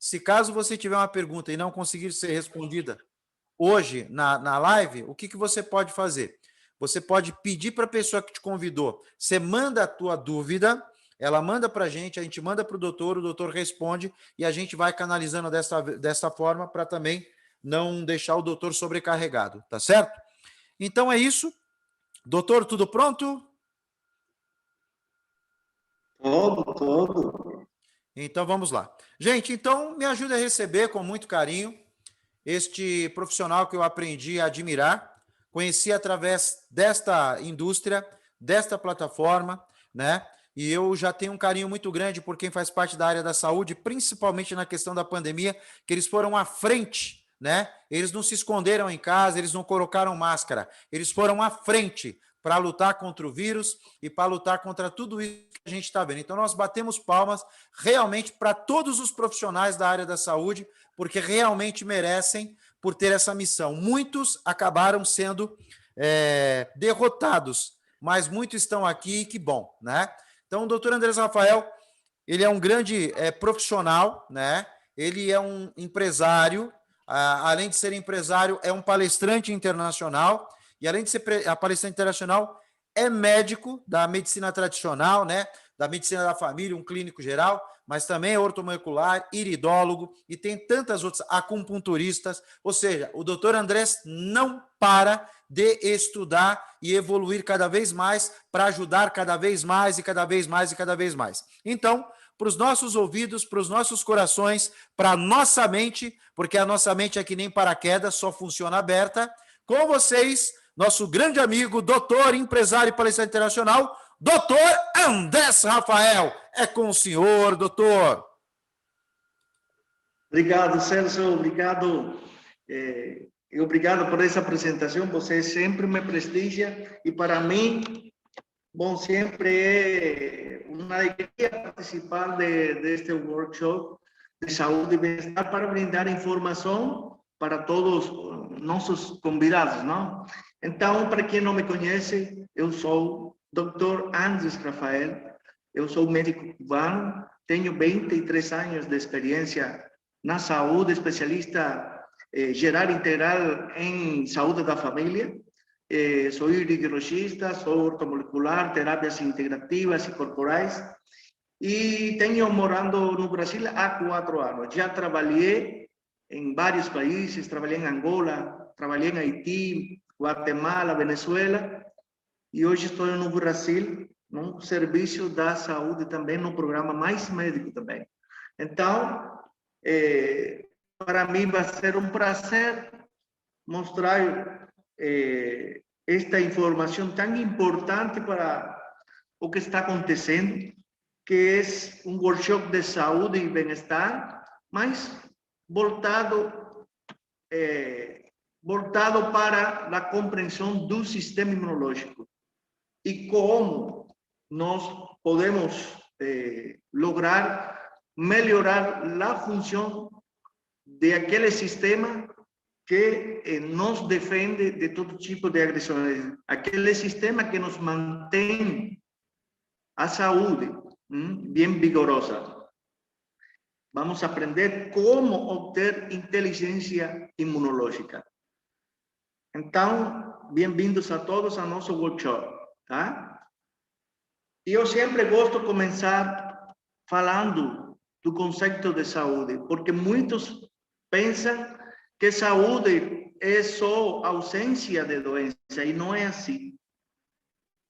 Se caso você tiver uma pergunta e não conseguir ser respondida hoje na live, o que você pode fazer? Você pode pedir para a pessoa que te convidou, você manda a tua dúvida, ela manda para a gente manda para o doutor responde e a gente vai canalizando dessa forma para também não deixar o doutor sobrecarregado, tá certo? Então é isso. Doutor, tudo pronto? Todo. Então vamos lá. Gente, então me ajude a receber com muito carinho este profissional que eu aprendi a admirar, conheci através desta indústria, desta plataforma, né? E eu já tenho um carinho muito grande por quem faz parte da área da saúde, principalmente na questão da pandemia, que eles foram à frente, né? Eles não se esconderam em casa, eles não colocaram máscara, eles foram à frente para lutar contra o vírus e para lutar contra tudo isso que a gente está vendo. Então, nós batemos palmas realmente para todos os profissionais da área da saúde, porque realmente merecem por ter essa missão. Muitos acabaram sendo derrotados, mas muitos estão aqui, que bom, né? Então, o doutor Andrés Rafael, ele é um grande profissional, né? Ele é um empresário, além de ser empresário, é um palestrante internacional, e além de ser palestrante internacional, é médico da medicina tradicional, né? Da medicina da família, um clínico geral, mas também é ortomolecular, iridólogo e tem tantas outras, acupunturistas, ou seja, o doutor Andrés não para de estudar e evoluir cada vez mais para ajudar cada vez mais e cada vez mais e cada vez mais. Então, para os nossos ouvidos, para os nossos corações, para a nossa mente, porque a nossa mente é que nem paraquedas, só funciona aberta, com vocês, nosso grande amigo, doutor, empresário e palestrante internacional, doutor Andrés Rafael. É com o senhor, doutor. Obrigado, Celso. Obrigado. E obrigado por essa apresentação. Você sempre me prestigia e para mim, bom, sempre é uma alegria participar deste workshop de saúde e bem-estar para brindar informação para todos nossos convidados, não? Então, para quem não me conhece, eu sou Dr. Andrés Rafael, eu sou médico cubano, tenho 23 anos de experiência na saúde, especialista geral integral em saúde da família, sou iridologista, sou ortomolecular, terapias integrativas e corporais, e tenho morando no Brasil há 4 anos. Já trabalhei em vários países, trabalhei em Angola, trabalhei em Haiti, Guatemala, Venezuela, e hoje estou no Brasil, no serviço da saúde também, no programa Mais Médico também. Então, para mim vai ser um prazer mostrar esta informação tão importante para o que está acontecendo, que é um workshop de saúde e bem-estar, mas voltado para a compreensão do sistema imunológico e como nós podemos lograr melhorar a função de aquele sistema que nos defende de todo tipo de agressões, aquele sistema que nos mantém a saúde bem vigorosa. Vamos aprender como obter inteligência imunológica. Então, bem-vindos a todos ao nosso workshop, tá? E eu sempre gosto de começar falando do conceito de saúde, porque muitos pensam que saúde é só ausência de doença, e não é assim.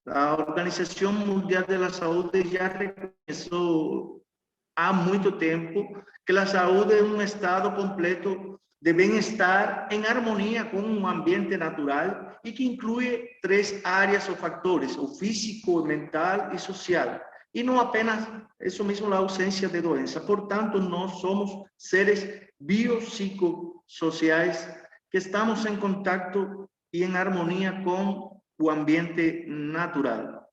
A Organização Mundial da Saúde já reconheceu há muito tempo que a saúde é um estado completo de bem-estar em harmonia com o ambiente natural e que inclui 3 áreas ou fatores, o físico, mental e social. E não apenas isso mesmo, a ausência de doença. Portanto, nós somos seres biopsicossociais que estamos em contato e em harmonia com o ambiente natural.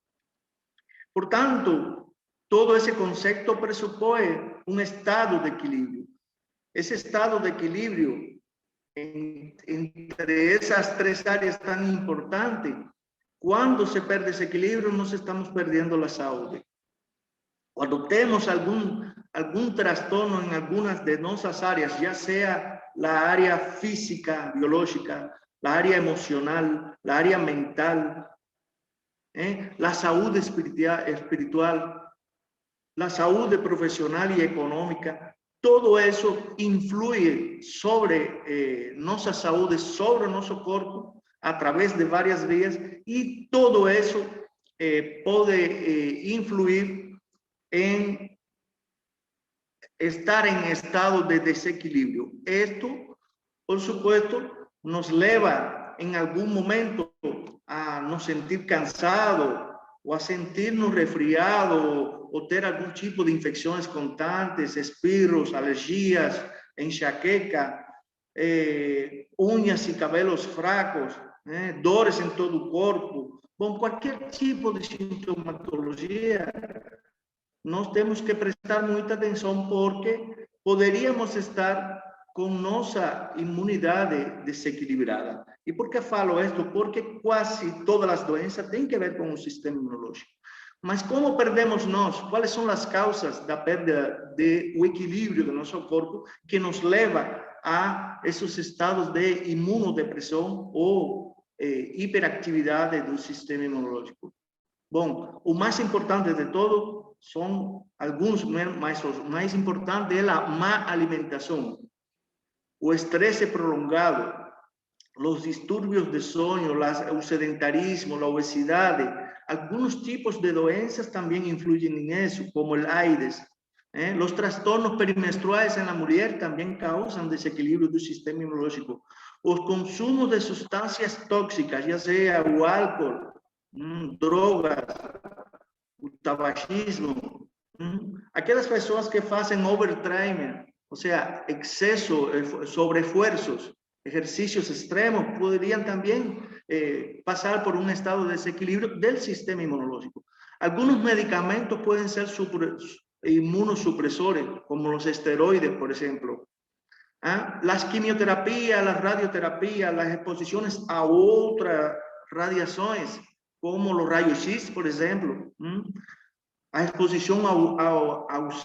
Portanto, todo esse conceito pressupõe um estado de equilíbrio. Esse estado de equilíbrio entre essas 3 áreas tão importantes, quando se perde esse equilíbrio, nós estamos perdendo a saúde. Cuando tenemos algún trastorno en algunas de nuestras áreas, ya sea la área física, biológica, la área emocional, la área mental, la salud espiritual, la salud profesional y económica, todo eso influye sobre nuestra salud, sobre nuestro cuerpo, a través de varias vías, y todo eso puede influir en estar en estado de desequilibrio. Esto, por supuesto, nos lleva en algún momento a nos sentir cansados o a sentirnos resfriados o tener algún tipo de infecciones constantes, espirros, alergias, enxaqueca, uñas y cabellos fracos, dores en todo el cuerpo, con cualquier tipo de sintomatología. Nós temos que prestar muita atenção porque poderíamos estar com nossa imunidade desequilibrada. E por que falo isto? Porque quase todas as doenças têm que ver com o sistema imunológico. Mas como perdemos nós? Quais são as causas da perda do equilíbrio do nosso corpo que nos leva a esses estados de imunodepressão ou hiperatividade do sistema imunológico? Bom, o mais importante de todo são alguns, mas os mais importantes é a má alimentação, o estresse prolongado, os distúrbios de sono, o sedentarismo, a obesidade. Alguns tipos de doenças também influem nisso, como o AIDS. Os transtornos perimenstruais na mulher também causam desequilíbrio do sistema imunológico. Os consumos de substâncias tóxicas, já seja o álcool, drogas, o tabagismo, aquelas pessoas que fazem overtime, ou seja, excesso, sobreesfuerzos, exercícios extremos, poderiam também passar por um estado de desequilíbrio do sistema imunológico. Alguns medicamentos podem ser imunosupresores, como os esteroides, por exemplo. Las quimioterapias, las radioterapias, las exposiciones a otras radiações, como los rayos X, por exemplo, a exposição aos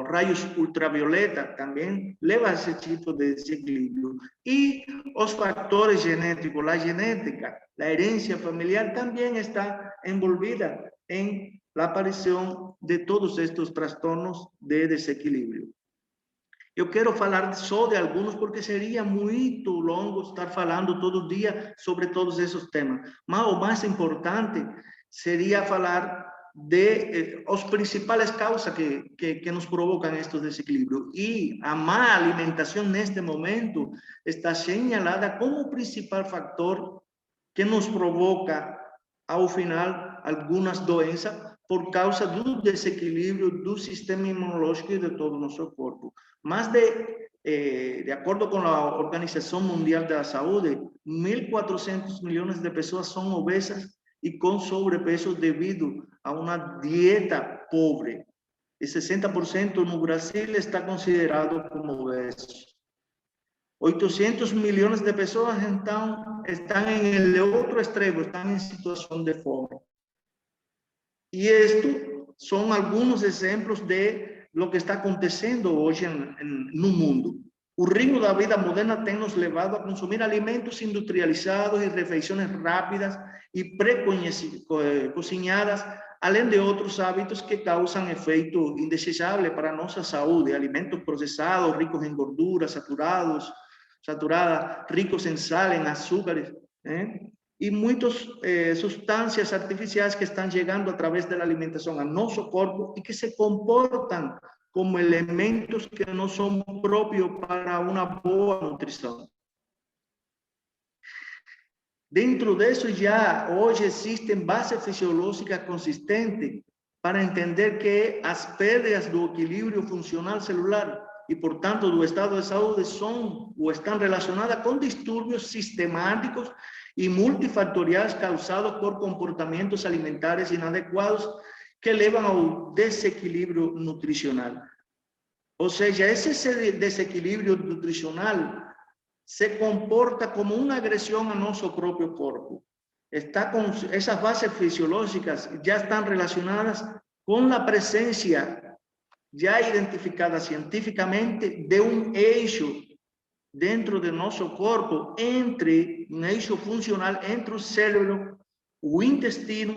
raios ultravioleta também leva a esse tipo de desequilíbrio. E os fatores genéticos, a genética, a herência familiar também está envolvida em la aparição de todos estes transtornos de desequilíbrio. Eu quero falar só de alguns porque seria muito longo estar falando todo dia sobre todos esses temas. Mas o mais importante seria falar de as principais causas que nos provocam estes desequilíbrios. E a má alimentação neste momento está señalada como o principal fator que nos provoca, ao final, algumas doenças por causa do desequilíbrio do sistema imunológico e de todo o nosso corpo. Más de acuerdo con la Organización Mundial de la Salud, 1.400 millones de personas son obesas y con sobrepeso debido a una dieta pobre. El 60% en Brasil está considerado como obeso. 800 millones de personas están en el otro extremo, están en situación de fome. Y esto son algunos ejemplos de lo que está acontecendo hoje no mundo. O ritmo da vida moderna tem nos levado a consumir alimentos industrializados e refeições rápidas e pré-cozinhadas, além de outros hábitos que causam efeito indesejável para a nossa saúde. Alimentos processados, ricos em gorduras, saturadas, ricos em sal, em açúcares, e muitas substâncias artificiais que estão chegando através da alimentação a nosso corpo e que se comportam como elementos que não são próprios para uma boa nutrição. Dentro disso, já hoje existem bases fisiológicas consistentes para entender que as perdas do equilíbrio funcional celular e, portanto, do estado de saúde são ou estão relacionadas com distúrbios sistemáticos e multifactoriais causados por comportamentos alimentares inadequados que levam ao desequilíbrio nutricional. Ou seja, esse desequilíbrio nutricional se comporta como uma agressão a nosso próprio corpo. Essas bases fisiológicas já estão relacionadas con la presencia ya identificada científicamente de un eixo dentro de nosso corpo, entre um eixo funcional entre o cérebro, o intestino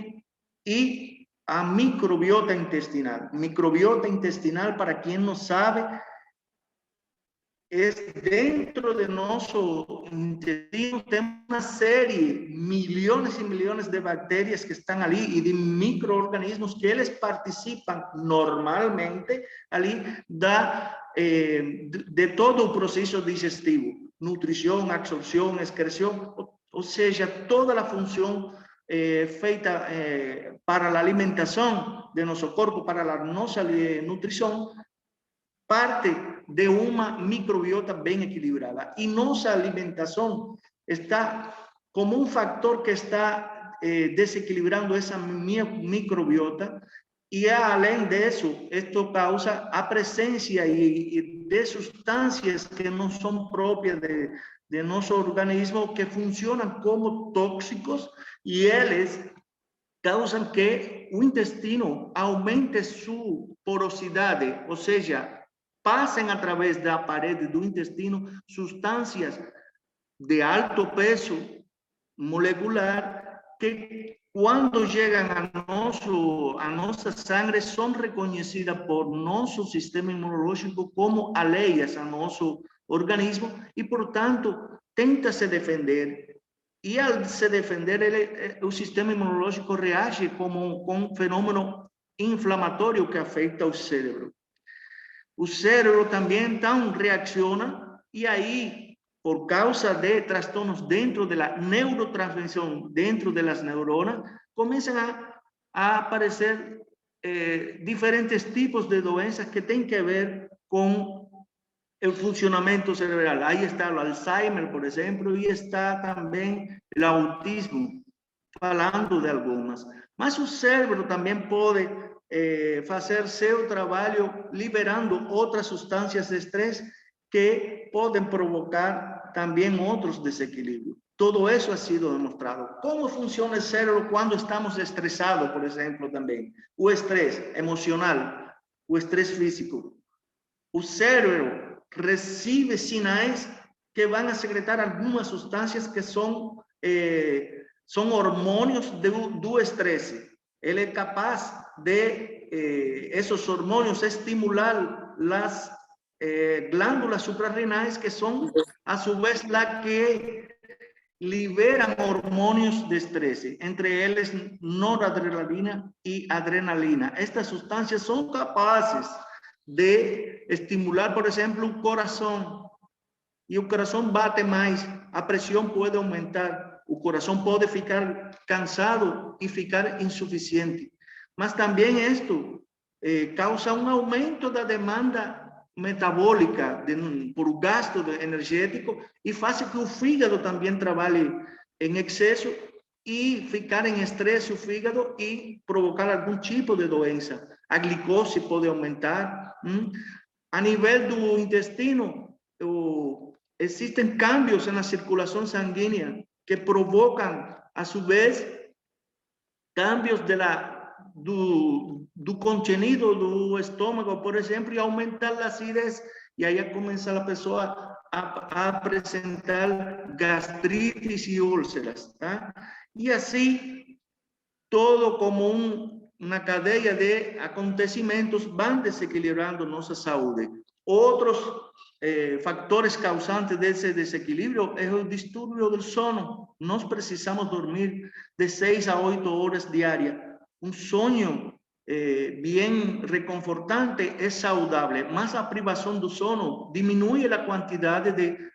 e a microbiota intestinal. Microbiota intestinal, para quem não sabe, é dentro de nosso intestino, tem uma série, milhões e milhões de bactérias que estão ali e de micro-organismos que eles participam normalmente ali de todo o processo digestivo, nutrição, absorção, excreção, ou seja, toda a função feita para a alimentação de nosso corpo, para a nossa nutrição, parte de uma microbiota bem equilibrada. E nossa alimentação está como um fator que está desequilibrando essa microbiota. E além disso, isto causa a presença de substâncias que não são próprias de nosso organismo, que funcionam como tóxicos, e eles causam que o intestino aumente sua porosidade, ou seja, passem através da parede do intestino substâncias de alto peso molecular que, quando chegam a nossa sangue, são reconhecidas por nosso sistema imunológico como alheias ao nosso organismo e, portanto, tenta se defender. E, ao se defender, o sistema imunológico reage com um fenômeno inflamatório que afeta o cérebro. O cérebro também então reacciona e aí, por causa de transtornos dentro da neurotransmissão, dentro das neuronas, começam a aparecer diferentes tipos de doenças que têm que ver com o funcionamento cerebral. Aí está o Alzheimer, por exemplo, e está também o autismo, falando de algumas. Mas o cérebro também pode fazer seu trabalho liberando outras substâncias de estresse que podem provocar também outros desequilíbrios. Todo isso ha sido demonstrado. Como funciona o cérebro quando estamos estressados, por exemplo, também? O estresse emocional, o estresse físico. O cérebro recebe sinais que vão a secretar algumas substâncias que são hormônios do estresse. Ele é capaz de esses hormônios estimular as glândulas suprarrenais, que são, a su vez, as que liberam hormônios de estresse, entre eles noradrenalina e adrenalina. Estas substâncias são capazes de estimular, por exemplo, o coração. E o coração bate mais, a pressão pode aumentar, o coração pode ficar cansado e ficar insuficiente. Mas também isto causa um aumento da demanda metabólica por gasto energético e faz que o fígado também trabalhe em excesso e ficar em estresse o fígado e provocar algum tipo de doença. A glicose pode aumentar. A nível do intestino, existem cambios na circulação sanguínea que provocam, a su vez, cambios do contenido do estômago, por exemplo, e aumentar a acidez, e aí começa a pessoa a apresentar gastrites e úlceras, tá? E assim, todo como uma cadeia de acontecimentos vão desequilibrando nossa saúde. Outros factores causantes desse desequilíbrio é o distúrbio do sono. Nós precisamos dormir de 6 a 8 horas diárias. Um sonho bem reconfortante é saudável, mas a privação do sono diminui a quantidade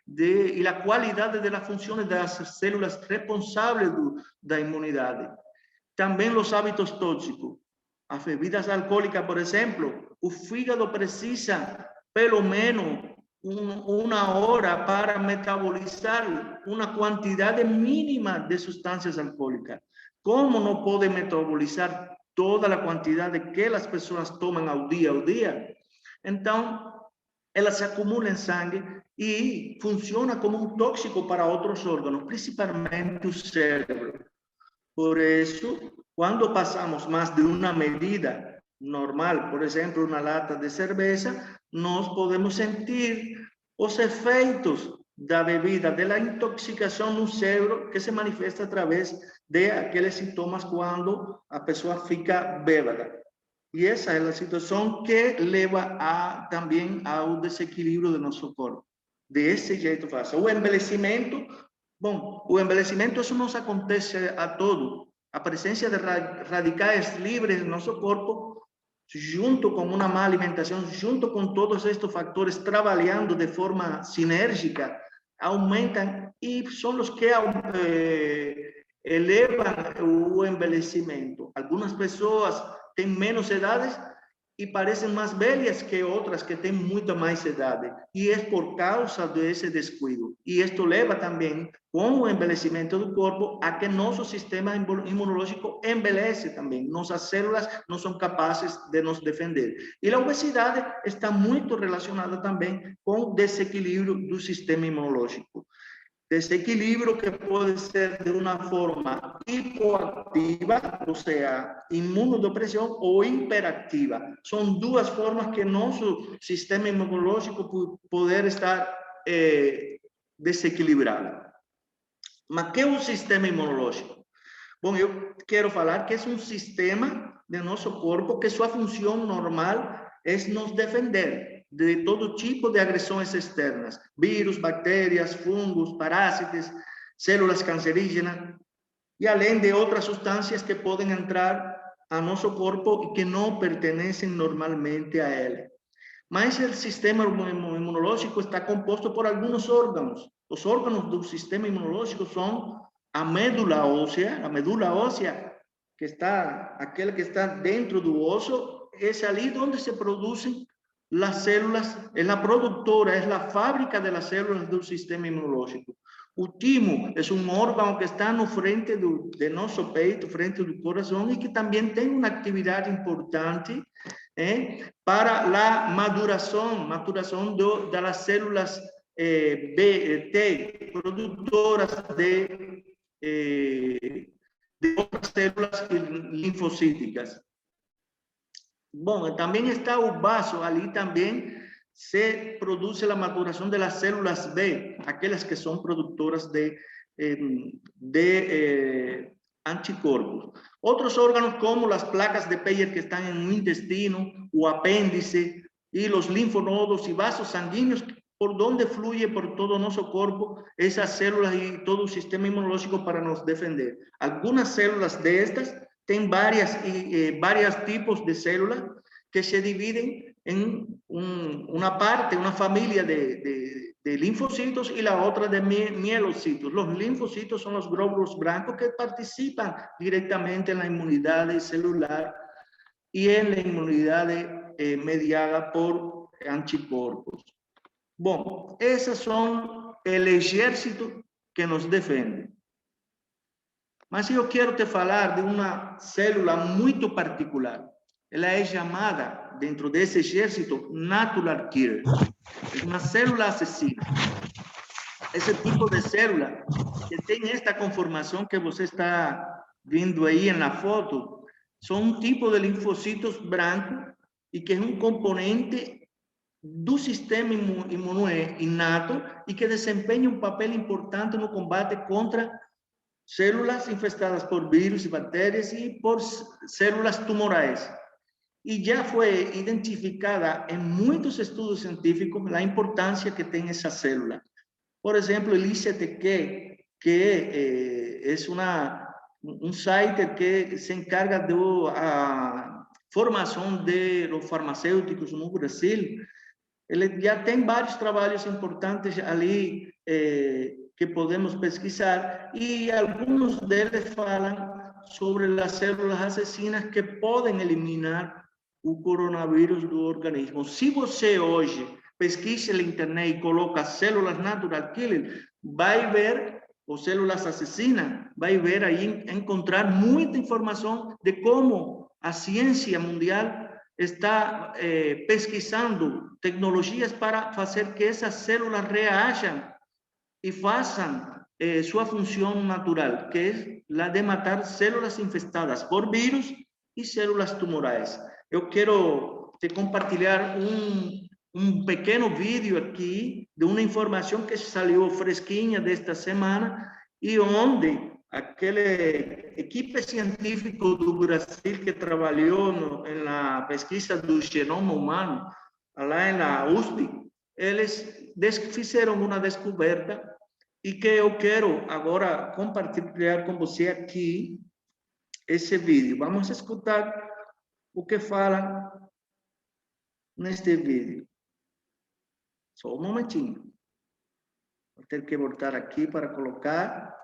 e a qualidade das funções das células responsáveis da imunidade. Também os hábitos tóxicos. As bebidas alcoólicas, por exemplo, o fígado precisa pelo menos uma hora para metabolizar uma quantidade mínima de substâncias alcoólicas. Como não pode metabolizar toda a quantidade que as pessoas tomam ao dia, então ela se acumula em sangue e funciona como um tóxico para outros órgãos, principalmente o cérebro. Por isso, quando passamos mais de uma medida normal, por exemplo, uma lata de cerveja, nós podemos sentir os efeitos da bebida, da intoxicação no cérebro, que se manifesta através de aqueles sintomas quando a pessoa fica bêbada. E essa é a situação que leva também ao desequilíbrio do nosso corpo. Desse jeito fácil. O envelhecimento, bom, o envelhecimento, isso nos acontece a todo. A presença de radicais livres no nosso corpo, junto com uma má alimentação, junto com todos estes fatores trabalhando de forma sinérgica, aumentam e são os que elevam o envelhecimento. Algumas pessoas têm menos idades e parecem mais velhas que outras que têm muito mais idade. E é por causa desse descuido. E isto leva também, com o envelhecimento do corpo, a que nosso sistema imunológico envelhece também. Nossas células não são capazes de nos defender. E a obesidade está muito relacionada também com o desequilíbrio do sistema imunológico. Desequilíbrio que pode ser de uma forma hipoativa, ou seja, imunodepressão, ou hiperativa. São duas formas que nosso sistema imunológico pode estar desequilibrado. Mas o que é o sistema imunológico? Bom, eu quero falar que é um sistema de nosso corpo que sua função normal é nos defender de todo tipo de agressões externas, vírus, bactérias, fungos, parásitos, células cancerígenas, e além de outras substâncias que podem entrar a nosso corpo e que não pertencem normalmente a ele. Mas o sistema imunológico está composto por alguns órgãos. Os órgãos do sistema imunológico são a medula óssea, que está, aquela que está dentro do osso, é ali onde se produzem as células, é a produtora, é a fábrica das células do sistema imunológico. O timo é um órgão que está no frente do nosso peito, frente do coração, e que também tem uma atividade importante para a maturação das células T, produtoras de outras células linfocíticas. Bom, também está o vaso, ali também se produz a maturação das células B, aquelas que são produtoras de anticorpos. Outros órgãos, como as placas de Peyer que estão no intestino, o apêndice e os linfonodos e vasos sanguíneos, por onde flui por todo o nosso corpo essas células e todo o sistema imunológico para nos defender. Algumas células destas têm vários tipos de células que se dividem em uma parte, uma família de linfocitos e a outra de mielocitos. Os linfocitos são os glóbulos brancos que participam diretamente na imunidade celular e na imunidade mediada por anticorpos. Bom, esses são o exército que nos defende. Mas eu quero te falar de uma célula muito particular. Ela é chamada, dentro desse exército, natural killer. É uma célula assassina. Esse tipo de célula, que tem esta conformação que você está vendo aí na foto, são um tipo de linfocitos brancos e que é um componente do sistema imune inato e que desempenha um papel importante no combate contra células infestadas por vírus e bactérias e por células tumorais. E já foi identificada em muitos estudos científicos a importância que tem essa célula. Por exemplo, el ICTQ, que é um site que se encarga da formação de los farmacêuticos no Brasil. Ele já tem vários trabalhos importantes ali que podemos pesquisar e alguns deles falam sobre as células assassinas que podem eliminar o coronavírus do organismo. Se você hoje pesquisa na internet e coloca células natural killer, vai ver, ou células assassinas, vai ver aí, encontrar muita informação de como a ciência mundial está pesquisando tecnologias para fazer que essas células reajam e façam sua função natural, que é a de matar células infestadas por vírus e células tumorais. eu quero te compartilhar um pequeno vídeo aqui de uma informação que saiu fresquinha desta semana e onde aquele equipe científica do Brasil que trabalhou na pesquisa do genoma humano, lá na USP, eles fizeram uma descoberta e que eu quero agora compartilhar com você aqui esse vídeo. Vamos escutar o que fala neste vídeo. Só um momentinho. Vou ter que voltar aqui para colocar.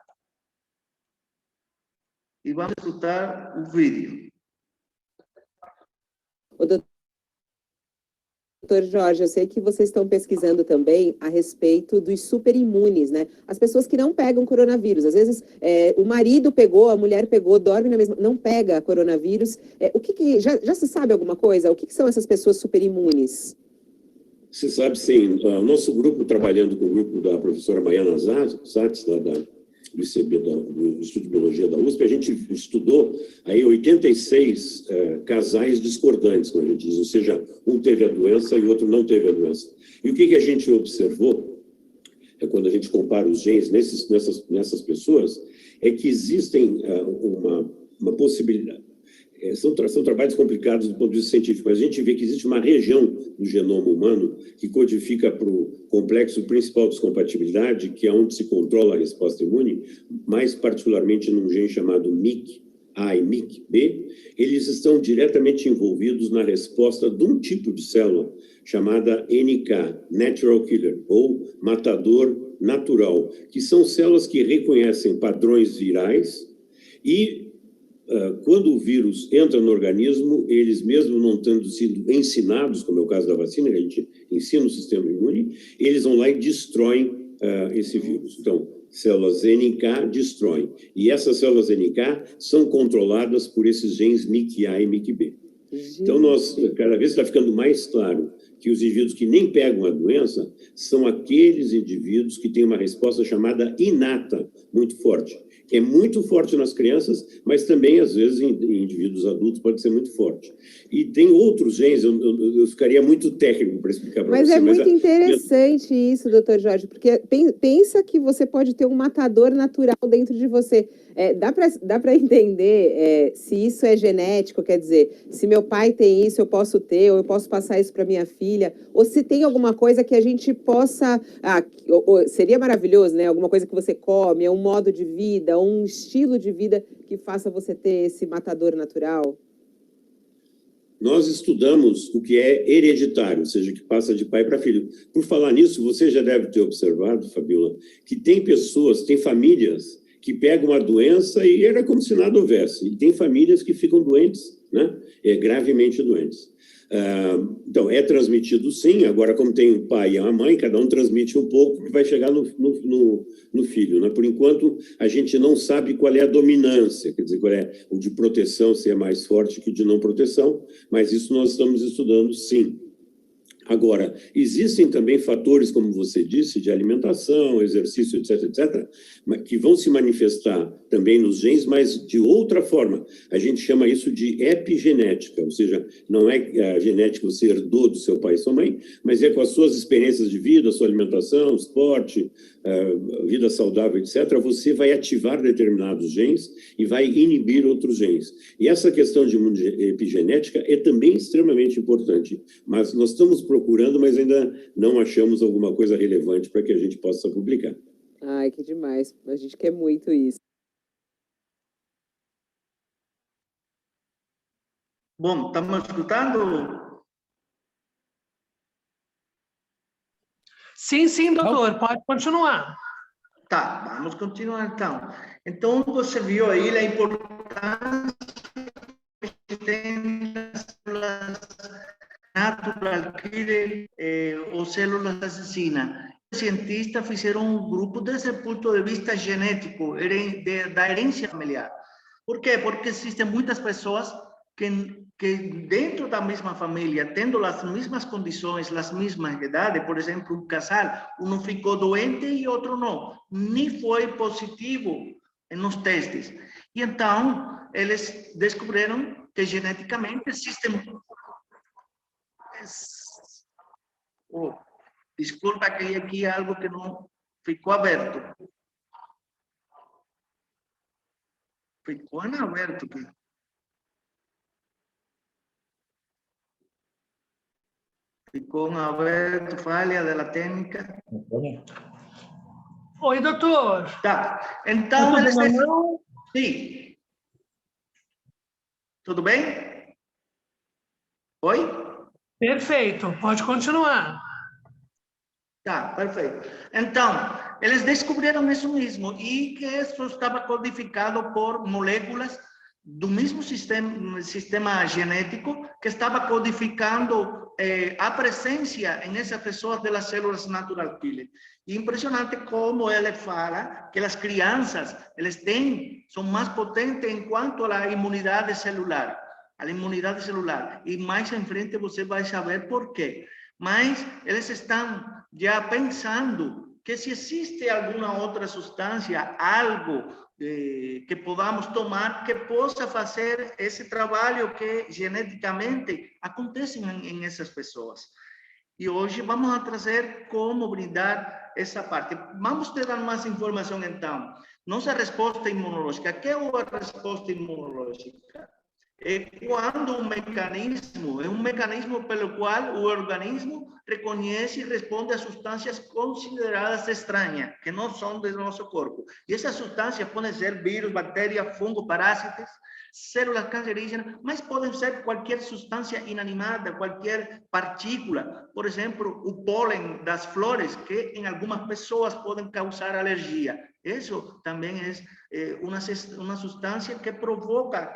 E vamos escutar o vídeo. O doutor Jorge, eu sei que vocês estão pesquisando também a respeito dos superimunes, né? As pessoas que não pegam coronavírus. Às vezes, o marido pegou, a mulher pegou, dorme na mesma... Não pega coronavírus. Já se sabe alguma coisa? O que são essas pessoas superimunes? Se sabe, sim. O nosso grupo, trabalhando com o grupo da professora Maiana Satz, do ICB, do Instituto de Biologia da USP, a gente estudou aí 86 casais discordantes, como a gente diz, ou seja, um teve a doença e o outro não teve a doença. E o que a gente observou, quando a gente compara os genes nessas pessoas, é que existem uma possibilidade. São trabalhos complicados do ponto de vista científico, mas a gente vê que existe uma região do genoma humano que codifica para o complexo principal de descompatibilidade, que é onde se controla a resposta imune, mais particularmente num gene chamado MYC-A e MYC-B. Eles estão diretamente envolvidos na resposta de um tipo de célula chamada NK, Natural Killer, ou matador natural, que são células que reconhecem padrões virais e quando o vírus entra no organismo, eles mesmo não tendo sido ensinados, como é o caso da vacina, a gente ensina o sistema imune, eles vão lá e destroem esse vírus. Então, células NK destroem. E essas células NK são controladas por esses genes MYC-A e MYC-B. Então, cada vez está ficando mais claro que os indivíduos que nem pegam a doença são aqueles indivíduos que têm uma resposta chamada inata, muito forte. É muito forte nas crianças, mas também, às vezes, em indivíduos adultos pode ser muito forte. E tem outros genes, eu ficaria muito técnico para explicar para você. Mas é muito interessante isso, doutor Jorge, porque pensa que você pode ter um matador natural dentro de você. Dá para entender se isso é genético, quer dizer, se meu pai tem isso, eu posso ter, ou eu posso passar isso para minha filha, ou se tem alguma coisa que a gente possa... seria maravilhoso, né? Alguma coisa que você come, um modo de vida, um estilo de vida que faça você ter esse matador natural? Nós estudamos o que é hereditário, ou seja, que passa de pai para filho. Por falar nisso, você já deve ter observado, Fabiola, que tem pessoas, tem famílias que pegam a doença e era como se nada houvesse. E tem famílias que ficam doentes, né? Gravemente doentes. Então, é transmitido sim, agora como tem o pai e a mãe, cada um transmite um pouco que vai chegar no filho, né? Por enquanto, a gente não sabe qual é a dominância, quer dizer, qual é o de proteção, se é mais forte que o de não proteção, mas isso nós estamos estudando sim. Agora, existem também fatores, como você disse, de alimentação, exercício, etc., que vão se manifestar também nos genes, mas de outra forma. A gente chama isso de epigenética, ou seja, não é a genética que você herdou do seu pai e sua mãe, mas é com as suas experiências de vida, sua alimentação, esporte, vida saudável, etc., você vai ativar determinados genes e vai inibir outros genes. E essa questão de epigenética é também extremamente importante, mas nós estamos procurando, mas ainda não achamos alguma coisa relevante para que a gente possa publicar. Ai, que demais. A gente quer muito isso. Bom, estamos escutando? Sim, doutor, pode continuar. Tá, vamos continuar então. Então, você viu aí a importância que tem as células natural killer ou células assassinas. Os cientistas fizeram um grupo desde o ponto de vista genético, da herência familiar. Por quê? Porque existem muitas pessoas que dentro da mesma família, tendo as mesmas condições, as mesmas idades, por exemplo, um casal, um ficou doente e outro não, nem foi positivo nos testes. E então, eles descobriram que geneticamente existem Oh, desculpa que aqui algo que não ficou aberto. Ficou em aberto aqui. Ficou em aberto, falha da técnica. Oi, doutor. Tá, Tá então tudo eles... normal? Sim. Tudo bem? Oi? Perfeito, pode continuar. Tá, perfeito. Então, eles descobriram isso mesmo e que isso estava codificado por moléculas do mesmo sistema genético que estava codificando a presença em essas pessoas das células natural killer. E impressionante como ele fala que as crianças, são mais potentes em quanto à imunidade celular. A imunidade celular. E mais em frente você vai saber por quê. Mas eles estão já pensando que se existe alguma outra substância, algo que podamos tomar que possa fazer esse trabalho que geneticamente acontece em essas pessoas. E hoje vamos a trazer como brindar essa parte. Vamos te dar mais informação então. Nossa resposta imunológica. O que é a resposta imunológica? É quando um mecanismo pelo qual o organismo reconhece e responde a substâncias consideradas estranhas, que não são do nosso corpo. E essas substâncias podem ser vírus, bactérias, fungos, parásitos, células cancerígenas, mas podem ser qualquer substância inanimada, qualquer partícula. Por exemplo, o pólen das flores, que em algumas pessoas podem causar alergia. Isso também é uma substância que provoca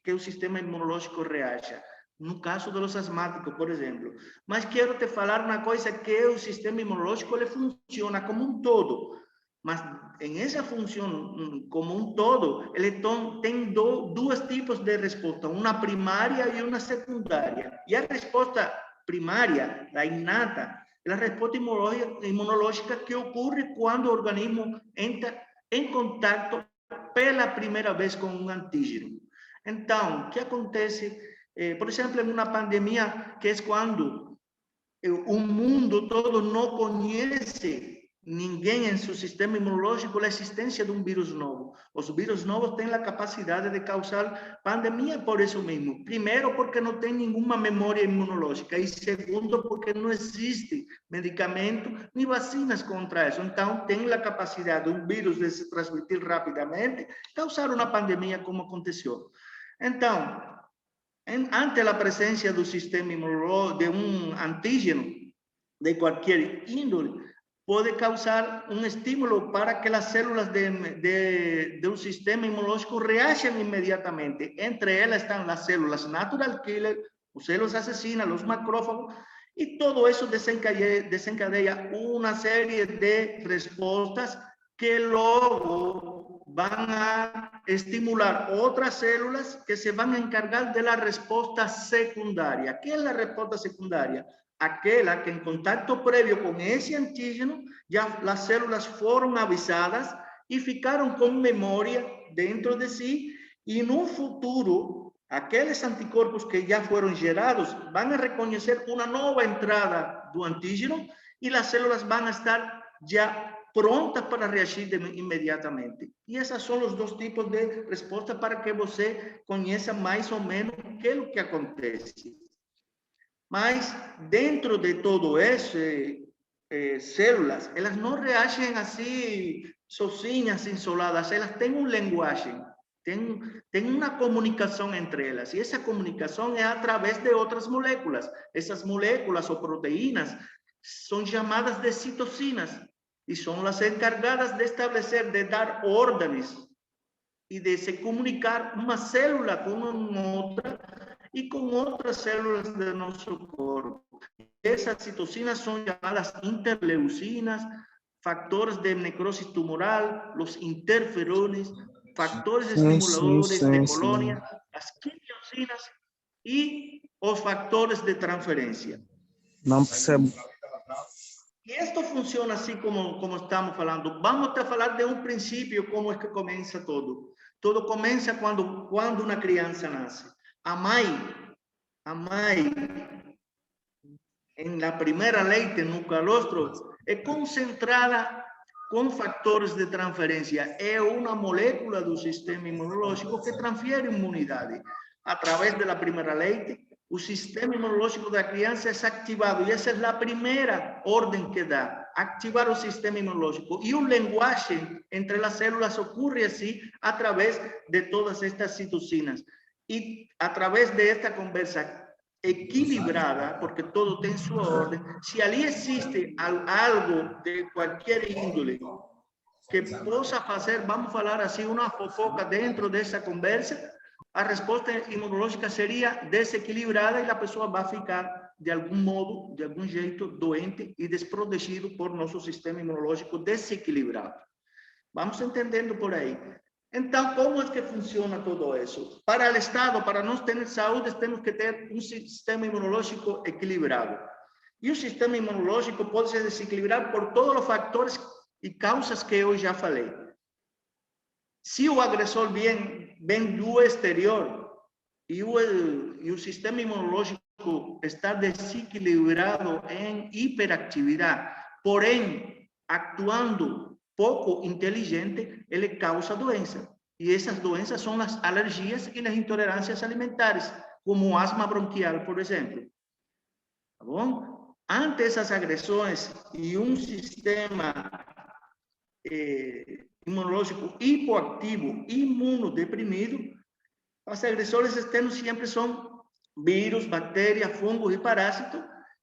que o sistema imunológico reaja. No caso dos asmáticos, por exemplo. Mas quero te falar uma coisa, que o sistema imunológico ele funciona como um todo. Mas em essa função como um todo, ele tem dois tipos de resposta, uma primária e uma secundária. E a resposta primária, a inata, é a resposta imunológica que ocorre quando o organismo entra em contato pela primeira vez com um antígeno. Então, o que acontece, por exemplo, em uma pandemia, que é quando o mundo todo não conhece ninguém em seu sistema imunológico a existência de um vírus novo. Os vírus novos têm a capacidade de causar pandemia por isso mesmo. Primeiro, porque não tem nenhuma memória imunológica. E segundo, porque não existe medicamento nem vacinas contra isso. Então, tem a capacidade de um vírus de se transmitir rapidamente, causar uma pandemia como aconteceu. Então, ante a presença do sistema imunológico, de um antígeno de qualquer índole, pode causar um estímulo para que as células do sistema imunológico reajam imediatamente. Entre elas estão as células natural killer, as células assassinas, os macrófagos, e todo isso desencadeia uma série de respostas que logo van a estimular outras células que se van a encargar de la resposta secundária. ¿Qué es la respuesta secundaria? Aquela que en contacto previo con ese antígeno ya las células fueron avisadas y ficaron con memoria dentro de sí, y en un futuro aqueles anticorpos que já foram gerados vão a reconhecer uma nova entrada do antígeno e as células vão a estar já prontas para reagir imediatamente. E esses são os dois tipos de resposta para que você conheça mais ou menos o que acontece. Mas dentro de todo isso, células, elas não reagem assim sozinhas, isoladas, elas têm uma linguagem. Tem uma comunicação entre elas, e essa comunicação é através de outras moléculas. Essas moléculas ou proteínas são chamadas de citocinas, e são as encargadas de estabelecer, de dar ordens, e de se comunicar uma célula com outra, e com outras células do nosso corpo. Essas citocinas são chamadas interleucinas, factores de necrose tumoral, os interferones, factores estimuladores de colônia, as quimiocinas e os factores de transferência. Não percebo. E isto funciona assim como estamos falando. Vamos a falar de um princípio, como é que começa todo. Todo começa quando uma criança nasce. A mãe em la primeira leite, no calostro, é concentrada com fatores de transferência. É uma molécula do sistema imunológico que transfere imunidade. Através da primeira leite, o sistema imunológico da criança é ativado. E essa é a primeira ordem que dá, ativar o sistema imunológico. E o linguagem entre as células ocorre assim, através de todas estas citocinas. E através desta conversa equilibrada, porque todo tem sua ordem, se ali existe algo de qualquer índole que possa fazer, vamos falar assim, uma fofoca dentro dessa conversa, a resposta imunológica seria desequilibrada e a pessoa vai ficar, de algum modo, de algum jeito, doente e desprotegido por nosso sistema imunológico desequilibrado. Vamos entendendo por aí. Então, como é que funciona todo isso? Para o Estado, para nós ter saúde, temos que ter um sistema imunológico equilibrado. E o sistema imunológico pode se desequilibrar por todos os fatores e causas que eu já falei. Se o agressor vem do exterior e o sistema imunológico está desequilibrado em hiperatividade, porém, actuando pouco inteligente, ele causa doença. E essas doenças são as alergias e as intolerâncias alimentares, como asma bronquial, por exemplo. Tá bom? Ante essas agressões e um sistema imunológico hipoativo, imunodeprimido, os agressores externos sempre são vírus, bactérias, fungos e parásitos.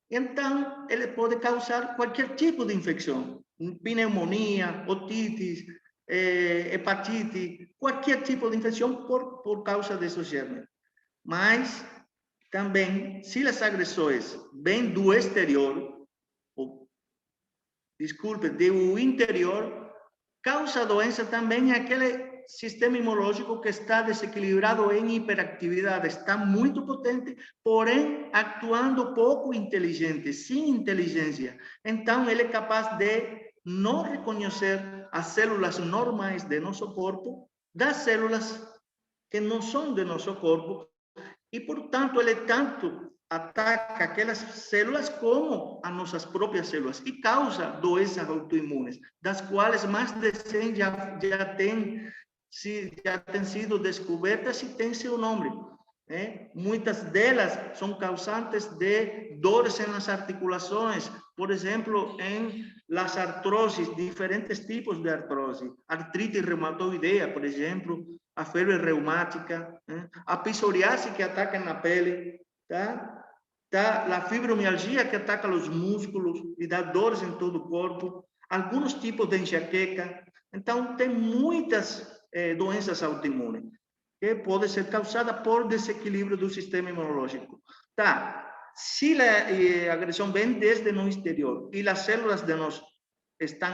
Então, ele pode causar qualquer tipo de infecção. Pneumonia, otites, hepatite, qualquer tipo de infecção por causa desses germes. Mas, também, se as agressões vêm do exterior, do interior, causa doença também aquele sistema imunológico que está desequilibrado em hiperatividade, está muito potente, porém actuando pouco inteligente, sem inteligência. Então, ele é capaz de não reconhecer as células normais de nosso corpo das células que não são de nosso corpo e, portanto, ele tanto ataca aquelas células como as nossas próprias células e causa doenças autoimunes, das quais mais de 100 já têm sido descobertas e têm seu nome. Muitas delas são causantes de dores nas articulações, por exemplo, em las artroses, diferentes tipos de artrose, artrite reumatoidea, por exemplo, a febre reumática, a psoriase que ataca na pele, a fibromialgia que ataca os músculos e dá dores em todo o corpo, alguns tipos de enxaqueca. Então, tem muitas doenças autoimunes que podem ser causadas por desequilíbrio do sistema imunológico. Se a agressão vem desde no exterior e as células de nós estão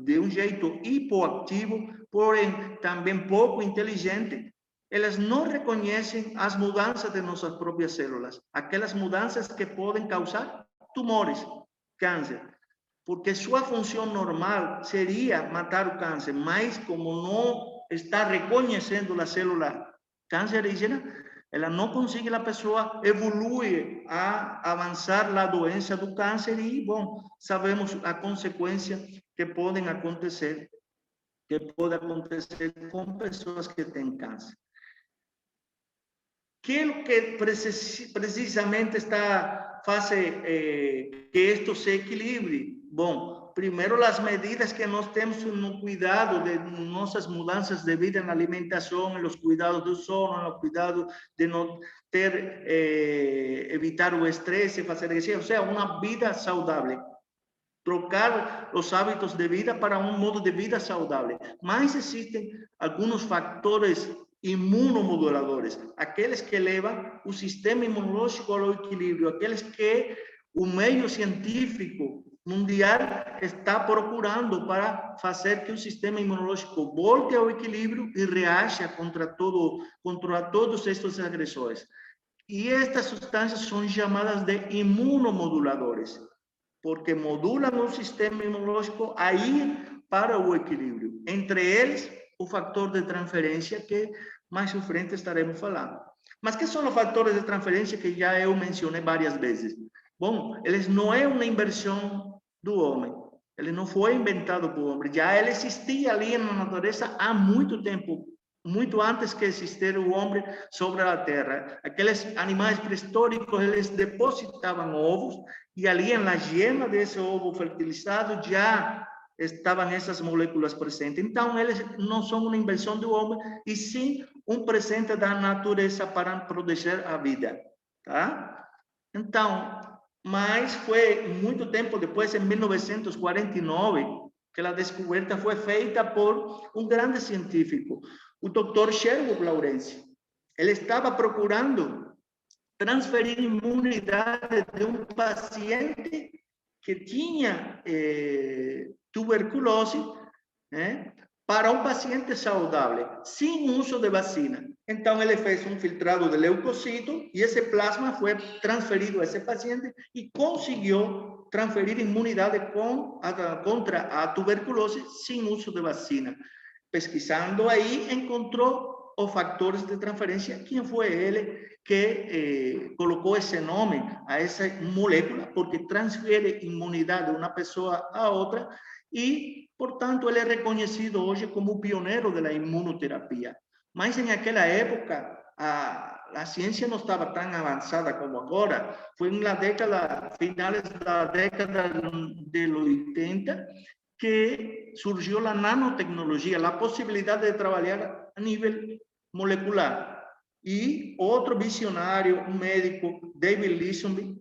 de um jeito hipoativo, porém também pouco inteligente, elas não reconhecem as mudanças de nossas próprias células, aquelas mudanças que podem causar tumores, câncer, porque sua função normal seria matar o câncer, mas como não está reconhecendo a célula cancerígena, ela não consegue, a pessoa evolui a avançar a doença do câncer e, bom, sabemos a consequência que pode acontecer com pessoas que têm câncer. Que é o que precisamente está fazendo que isto se equilibre? Bom, primeiro, as medidas que nós temos no cuidado de nossas mudanças de vida na alimentação, nos cuidados do sono, no cuidado de não ter, evitar o estresse, fazer exercício, ou seja, uma vida saudável. Trocar os hábitos de vida para um modo de vida saudável. Mas existem alguns fatores imunomoduladores, aqueles que levam o sistema imunológico ao equilíbrio, aqueles que o meio científico mundial está procurando para fazer que o sistema imunológico volte ao equilíbrio e reaja contra todos estes agressores. E estas substâncias são chamadas de imunomoduladores, porque modulam o sistema imunológico a ir para o equilíbrio. Entre eles, o fator de transferência, que mais à frente estaremos falando. Mas que são os fatores de transferência que já eu mencionei várias vezes? bom, eles não é uma invenção do homem. Ele não foi inventado por homem. Já ele existia ali na natureza há muito tempo, muito antes que existisse o homem sobre a Terra. Aqueles animais pré-históricos, eles depositavam ovos e ali na gema desse ovo fertilizado já estavam essas moléculas presentes. Então, eles não são uma invenção do homem, e sim um presente da natureza para proteger a vida, tá? Então, mas foi muito tempo depois, em 1949, que a descoberta foi feita por um grande científico, o Dr. Sherwood Lawrence. Ele estava procurando transferir imunidade de um paciente que tinha tuberculose, para um paciente saudável, sem uso de vacina. Então, ele fez um filtrado de leucocito e esse plasma foi transferido a esse paciente e conseguiu transferir imunidade contra a tuberculose sem uso de vacina. Pesquisando aí, encontrou os fatores de transferência. Quem foi ele que colocou esse nome a essa molécula? Porque transfere imunidade de uma pessoa a outra e, portanto, ele é reconhecido hoje como o pioneiro da imunoterapia. Mas, naquela época, a ciência não estava tão avançada como agora. Foi na década, finais da década de 80, que surgiu a nanotecnologia, a possibilidade de trabalhar a nível molecular. E outro visionário, um médico, David Linsomby,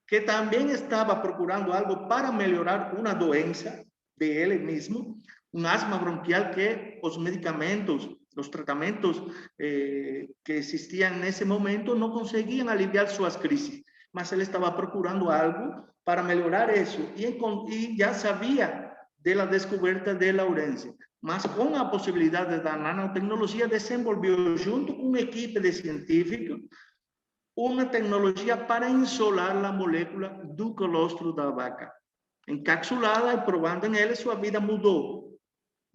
que também estava procurando algo para melhorar uma doença de ele mesmo, um asma bronquial, que os medicamentos, os tratamentos que existiam nesse momento não conseguiam aliviar suas crises, mas ele estava procurando algo para melhorar isso, e já sabia da descoberta de Lawrence, mas com a possibilidade da nanotecnologia desenvolveu, junto com uma equipe de científicos, uma tecnologia para isolar a molécula do colostro da vaca. Encapsulada e provando nele, sua vida mudou.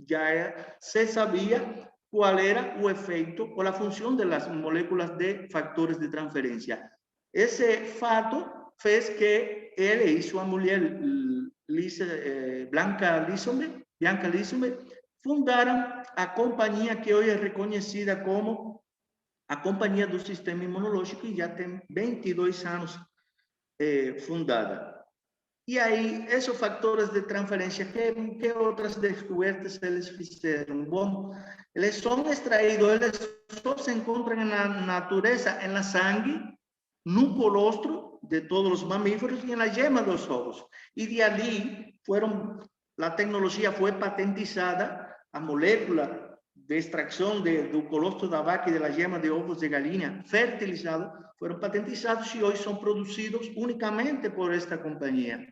Já se sabia qual era o efeito ou a função das moléculas de fatores de transferência. Esse fato fez que ele e sua mulher, Bianca Linsomby, fundaram a companhia que hoje é reconhecida como a Companhia do Sistema Imunológico, e já tem 22 anos fundada. E aí, esses fatores de transferência, que outras descobertas eles fizeram? Bom, eles são extraídos, eles só se encontram na natureza, na sangue, no colostro de todos os mamíferos e na gema dos ovos. E de ali, a tecnologia foi patentizada, a molécula de extração do colostro da vaca e da gema de ovos de galinha fertilizado foram patentizados e hoje são produzidos unicamente por esta companhia.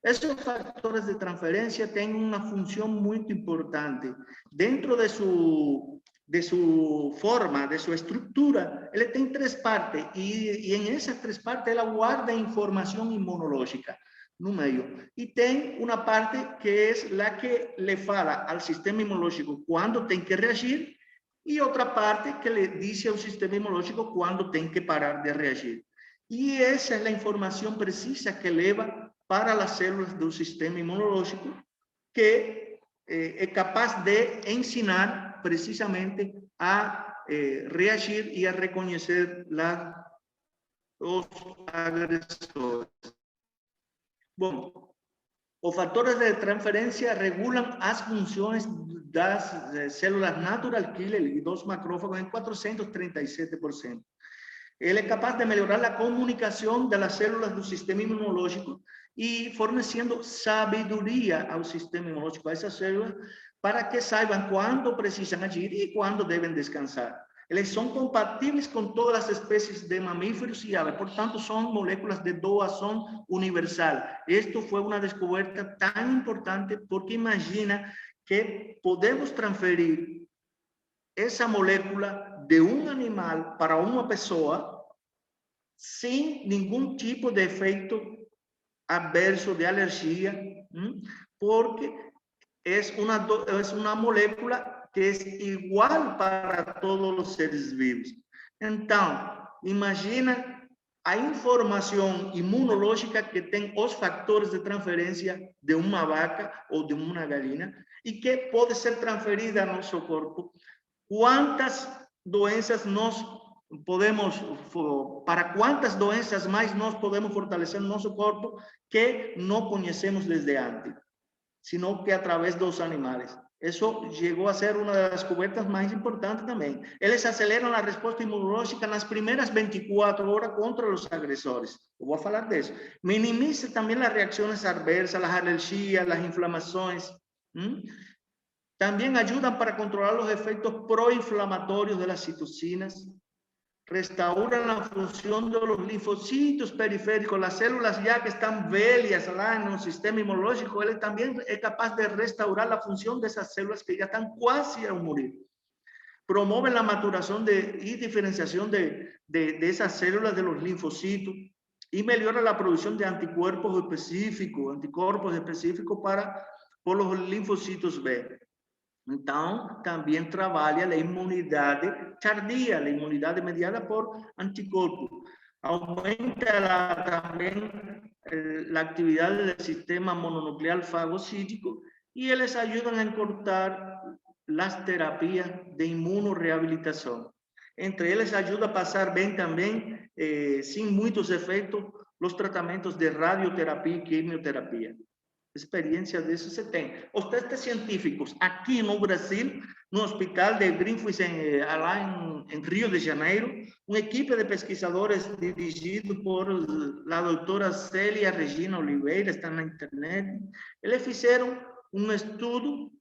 Esses fatores de transferência têm uma função muito importante. Dentro de sua forma, de sua estrutura, ele tem 3 partes, e em essas 3 partes ela guarda informação imunológica no meio. E tem uma parte que é a que lhe fala ao sistema imunológico quando tem que reagir, e outra parte que lhe diz ao sistema imunológico quando tem que parar de reagir. E essa é a informação precisa que leva para as células do sistema imunológico, que é capaz de ensinar precisamente a reagir e a reconhecer os agressores. Bom, os fatores de transferência regulam as funções das células natural killer e dos macrófagos em 437%. Ele é capaz de melhorar a comunicação das células do sistema imunológico e fornecendo sabedoria ao sistema imunológico, a essas células, para que saibam quando precisam agir e quando devem descansar. Eles são compatíveis com todas as espécies de mamíferos e aves, portanto, são moléculas de doação universal. Isto foi uma descoberta tão importante, porque imagina que podemos transferir essa molécula de um animal para uma pessoa sem nenhum tipo de efeito adverso de alergia, porque é uma molécula que é igual para todos os seres vivos. Então, imagina a informação imunológica que tem os fatores de transferência de uma vaca ou de uma galinha e que pode ser transferida ao nosso corpo. Quantas doenças nós podemos, para quantas doenças mais nós podemos fortalecer nosso corpo que não conhecemos desde antes, sino que através dos animais. Isso chegou a ser uma das descobertas mais importantes também. Eles aceleram a resposta imunológica nas primeiras 24 horas contra os agressores. Eu vou falar disso. Minimiza também as reações adversas, as alergias, as inflamações. Também ajudam para controlar os efeitos pró-inflamatórios das citocinas. Restauran la función de los linfocitos periféricos, las células ya que están velhas lá en el sistema inmunológico, él también es capaz de restaurar la función de esas células que ya están casi a morir. Promueven la maturación y diferenciación de esas células de los linfocitos y mejora la producción de anticuerpos específicos por los linfocitos B. Então, também trabalha a imunidade tardia, a imunidade mediada por anticorpos. Aumenta também a atividade do sistema mononuclear fagocítico e eles ajudam a encurtar as terapias de imunoreabilitação. Entre eles, ajuda a passar bem também, sem muitos efeitos, os tratamentos de radioterapia e quimioterapia. Experiência disso você tem. Os testes científicos aqui no Brasil, no Hospital de Greenfield, lá em Rio de Janeiro, uma equipe de pesquisadores dirigido por a doutora Célia Regina Oliveira, está na internet. Eles fizeram um estudo,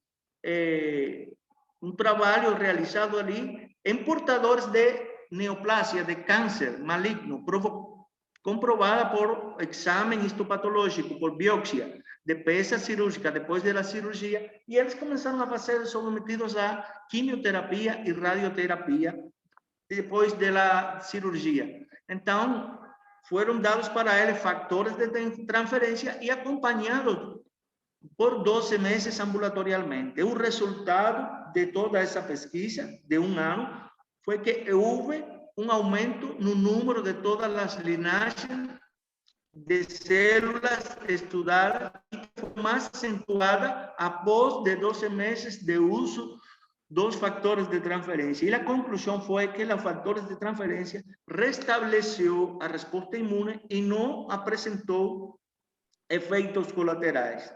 um trabalho realizado ali em portadores de neoplasia, de câncer maligno, comprovada por exame histopatológico, por biópsia de peça cirúrgica depois da cirurgia, e eles começaram a ser submetidos a quimioterapia e radioterapia depois da cirurgia. Então, foram dados para eles fatores de transferência e acompanhados por 12 meses ambulatorialmente. O resultado de toda essa pesquisa de um ano foi que houve um aumento no número de todas as linhagens de células estudadas e foi mais acentuada após de 12 meses de uso dos fatores de transferência. E a conclusão foi que os fatores de transferência restabeleceu a resposta imune e não apresentou efeitos colaterais.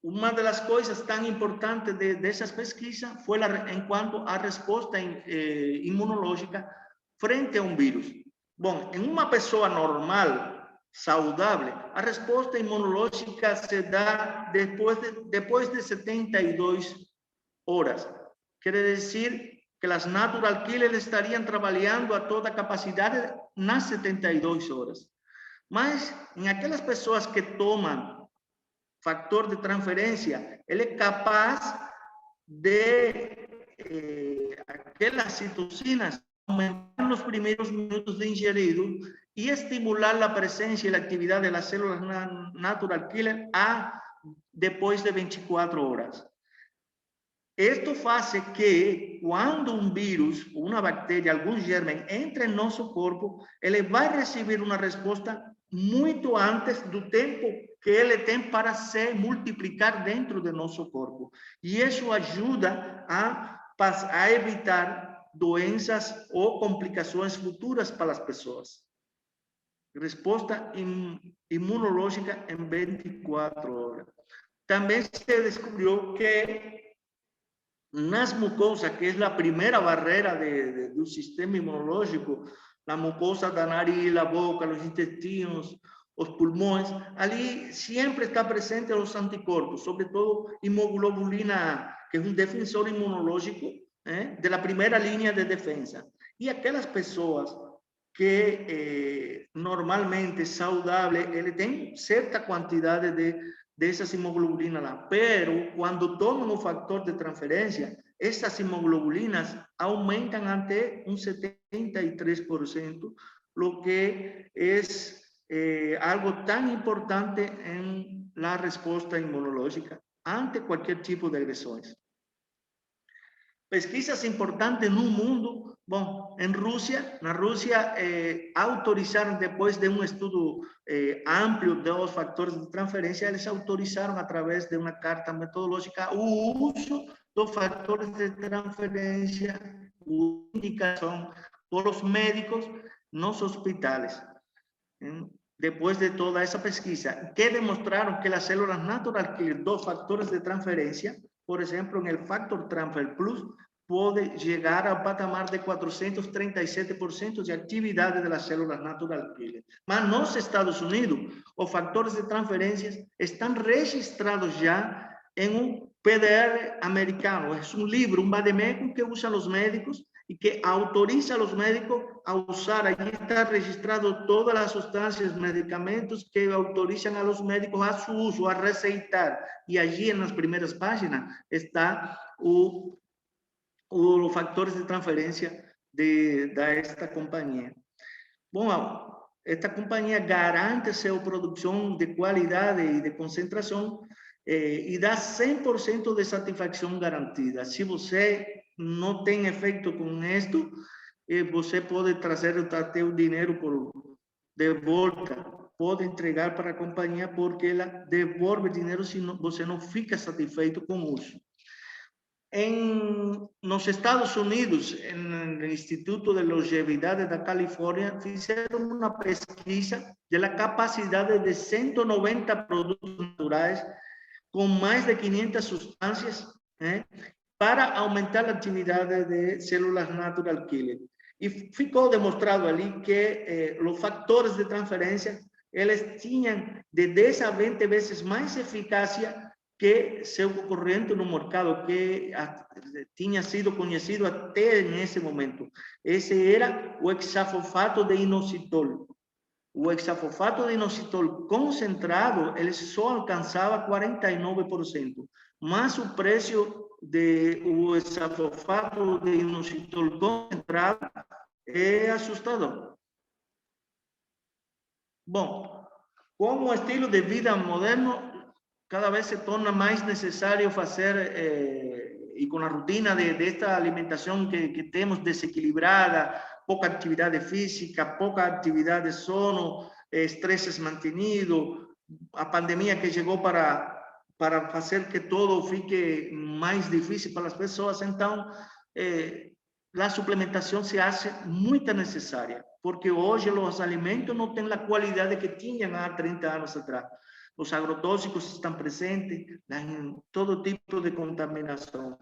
Uma das coisas tão importantes dessas pesquisas foi em quanto à resposta imunológica frente a um vírus. Bom, em uma pessoa normal, saudável, a resposta imunológica se dá depois de 72 horas. Quer dizer que as natural killers estariam trabalhando a toda capacidade nas 72 horas. Mas em aquelas pessoas que tomam fator de transferência, ele é capaz de aquelas citocinas aumentar nos primeiros minutos de ingerido e estimular a presença e a atividade das células natural killer depois de 24 horas. Isto faz que quando um vírus, uma bactéria, algum germe entre em nosso corpo, ele vai receber uma resposta muito antes do tempo que ele tem para se multiplicar dentro do nosso corpo. E isso ajuda a evitar doenças ou complicações futuras para as pessoas. Resposta imunológica em 24 horas. Também se descobriu que nas mucosas, que é a primeira barreira do sistema imunológico, a mucosa da nariz, a boca, os intestinos, os pulmões, ali sempre está presente os anticorpos, sobretudo hemoglobina A, que é um defensor imunológico da primeira linha de defesa. E aquelas pessoas que normalmente saudáveis, ele tem certa quantidade dessas hemoglobinas lá, pero quando tomam o fator de transferência, essas hemoglobinas aumentam até um 73%, o que é algo tão importante em la resposta imunológica ante qualquer tipo de agressões. pesquisas importantes no mundo. Bom, na Rússia, autorizaram, depois de um estudo amplo dos fatores de transferência, eles autorizaram, através de uma carta metodológica, o uso dos fatores de transferência, indicação por os médicos nos hospitais. Depois de toda essa pesquisa, que demonstraram que as células natural killer dos fatores de transferência, por exemplo, en el Factor Transfer Plus, puede llegar al patamar de 437% de actividade das células natural killer. Mas nos Estados Unidos, os factores de transferência estão registrados já em um PDR americano. É um livro, um vademécum que usam os médicos e que autoriza a los médicos a usar. Allí está registrado todas as substâncias, medicamentos que autorizan a los médicos a su uso, a receitar. E allí, nas primeiras páginas, está os fatores de transferência desta companhia. Bom, esta companhia garante sua produção de qualidade e de concentração e dá 100% de satisfação garantida. Se você não tem efeito com isto, você pode trazer até o dinheiro de volta, pode entregar para a companhia, porque ela devolve dinheiro se você não fica satisfeito com o uso. Nos Estados Unidos, no Instituto de Longevidade da Califórnia, fizeram uma pesquisa da capacidade de 190 produtos naturais com mais de 500 substâncias, para aumentar a atividade de células natural killer. E ficou demonstrado ali que os fatores de transferência, eles tinham de 10 a 20 vezes mais eficácia que seu concorrente no mercado, que tinha sido conhecido até nesse momento. Esse era o hexafosfato de inositol. O hexafosfato de inositol concentrado, ele só alcançava 49%, mas o preço do hexafosfato de inositol concentrado é assustador. Bom, como o estilo de vida moderno cada vez se torna mais necessário fazer, e com a rotina desta alimentação que temos desequilibrada, pouca atividade física, pouca atividade de sono, estresses mantenidos, a pandemia que chegou para fazer que todo fique mais difícil para as pessoas, então, a suplementação se faz muito necessária, porque hoje os alimentos não têm a qualidade que tinham há 30 anos atrás. Os agrotóxicos estão presentes em todo tipo de contaminação.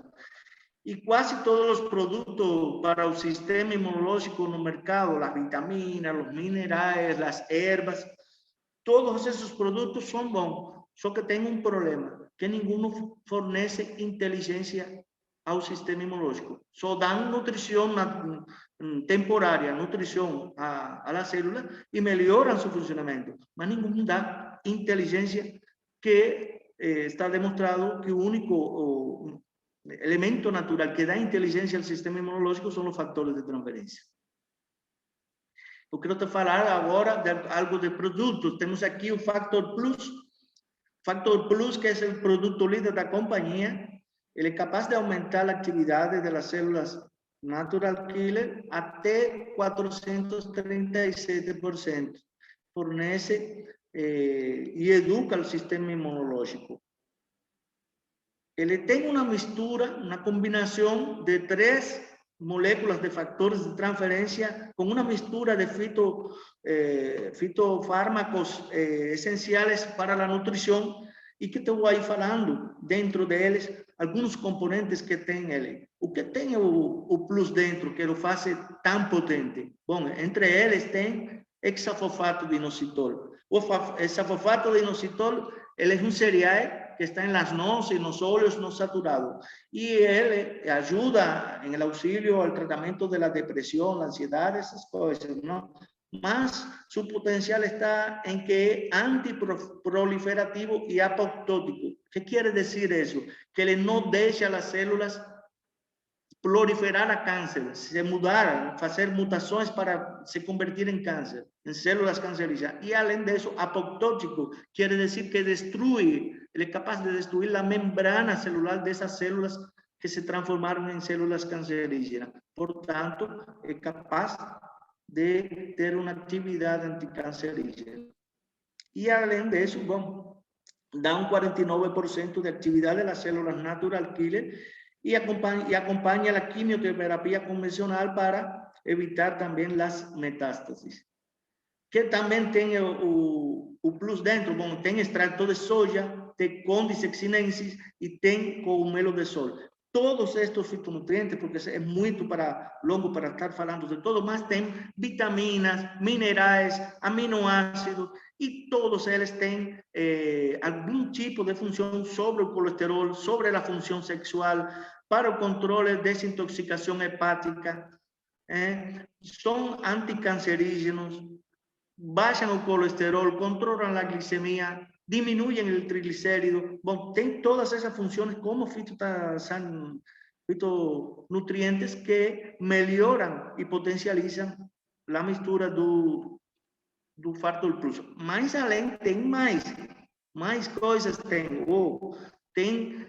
E quase todos os produtos para o sistema imunológico no mercado, as vitaminas, os minerais, as ervas, todos esses produtos são bons, só que tem um problema, que nenhum fornece inteligência ao sistema imunológico. Só dão nutrição temporária, nutrição à célula e melhoram seu funcionamento, mas nenhum dá inteligência, que está demonstrado que o único elemento natural que dá inteligência ao sistema imunológico são os fatores de transferência. Eu quero te falar agora de algo de produtos. Temos aqui o Factor Plus. Factor Plus, que é o produto líder da companhia, ele é capaz de aumentar a atividade das células natural killer até 437%. Fornece e educa o sistema imunológico. Ele tem uma mistura, uma combinação de 3 moléculas de fatores de transferência com uma mistura de fitofármacos essenciais para a nutrição, e que te vou falando dentro deles alguns componentes que tem ele. O que tem o Plus dentro que o faz tão potente? Bom, entre eles tem hexafosfato de inositol. O hexafosfato de inositol, ele é um cereal que está nas nozes, nos óleos não saturados, e ele ajuda em auxílio ao tratamento da depressão, ansiedade, essas coisas, não? Mas seu potencial está em que é antiproliferativo e apoptótico. O que quer dizer isso? Que ele não deixa as células proliferar a câncer, se mudar, fazer mutações para se convertir em câncer, em células cancerígenas. E, além disso, apoptótico quer dizer que destrui, ele é capaz de destruir a membrana celular dessas células que se transformaron en células cancerígenas. Por tanto, es capaz de tener una actividad anticancerígena. Y além de eso, bueno, da un 49% de actividad de las células natural killer y acompaña la quimioterapia convencional para evitar también las metástasis. Que também tem o plus dentro, bom, tem extrato de soja, tem Condis sinensis e tem cogumelo de sol. Todos estes fitonutrientes, porque é muito longo para estar falando de todo, mas tem vitaminas, minerais, aminoácidos, e todos eles têm algum tipo de função sobre o colesterol, sobre a função sexual, para o controle de desintoxicação hepática, são anticancerígenos, bajan el colesterol, controlan la glicemia, disminuyen el triglicérido. Bueno, tienen todas esas funciones como fitonutrientes que mejoran y potencializan la mistura do Factor Plus. Mas além, tem mais coisas tem. Tem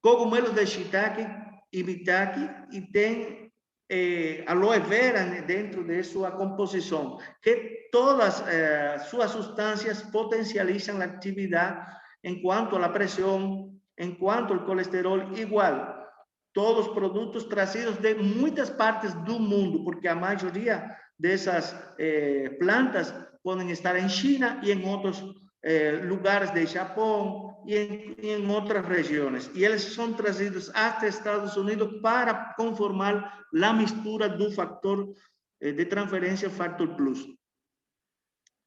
cogumelos de shiitake e mitake e tem aloe vera dentro de su composición, que todas sus sustancias potencializan la actividad en cuanto a la presión, en cuanto al colesterol, igual. Todos productos trazidos de muchas partes del mundo, porque la mayoría de esas plantas pueden estar en China y en otros lugares de Japón y en otras regiones. Y ellos son trazidos hasta Estados Unidos para conformar la mistura del factor de transferencia Factor Plus.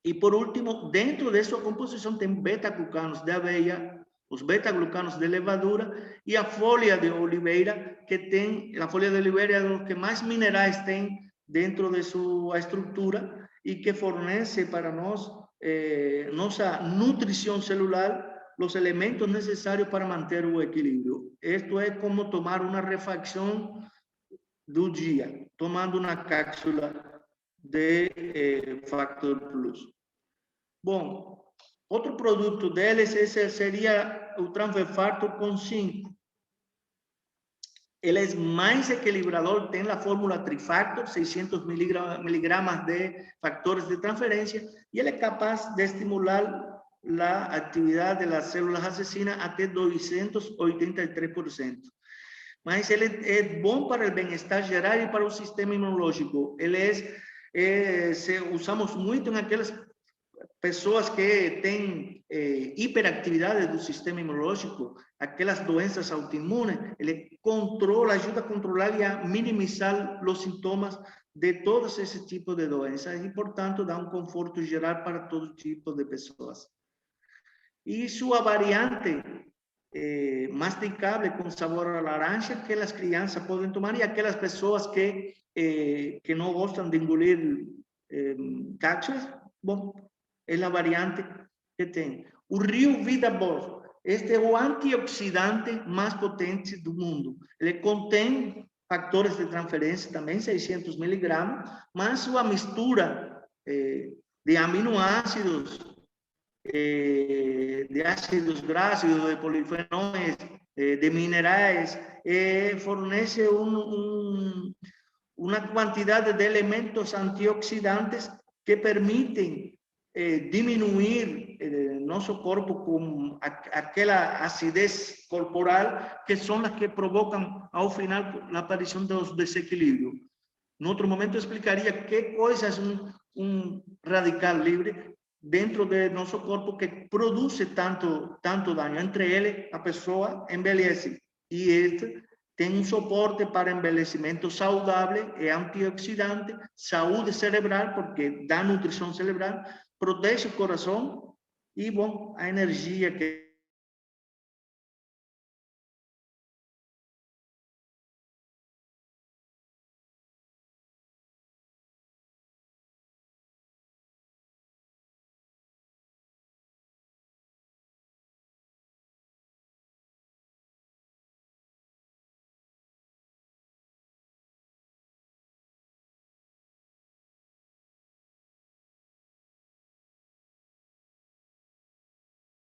Y por último, dentro de su composición tem beta-glucanos de aveia, os beta-glucanos de levadura y a folha de oliveira, que tem, la folha de oliveira es lo que más minerales tem dentro de su estructura y que fornece para nosotros nuestra nutrición celular, los elementos necesarios para mantener el equilibrio. Esto es como tomar una refacción del día, tomando una cápsula de Factor Plus. Bueno, otro producto de él sería el Transfer Factor con 5. Él es más equilibrador, tiene la fórmula Trifactor, 600 miligramos de factores de transferencia, y él es capaz de estimular la actividad de las células asesinas hasta 283%. Mas él es bueno para el bienestar general y para el sistema inmunológico. Él usamos mucho en aquellas pessoas que têm hiperatividade do sistema imunológico, aquelas doenças autoimunes, ele controla, ajuda a controlar e a minimizar os sintomas de todos esses tipos de doenças e, portanto, dá conforto geral para todo tipo de pessoas. E sua variante masticável com sabor a laranja que as crianças podem tomar e aquelas pessoas que não gostam de engolir cápsulas, bom, es la variante que tiene. El río Vida Boss, este es el antioxidante más potente del mundo. Le contiene factores de transferencia también, 600 miligramos, más su mistura de aminoácidos, de ácidos grasos, de polifenoles, de minerales, fornece una cantidad de elementos antioxidantes que permiten disminuir nuestro cuerpo con aquella acidez corporal que son las que provocan al final la aparición de los desequilibrios. En otro momento explicaría qué cosa es un radical libre dentro de nuestro cuerpo que produce tanto daño. Entre ellos, la persona envejece y este tiene un soporte para envejecimiento saludable, es antioxidante, salud cerebral porque da nutrición cerebral, protege o coração e, bom, a energia que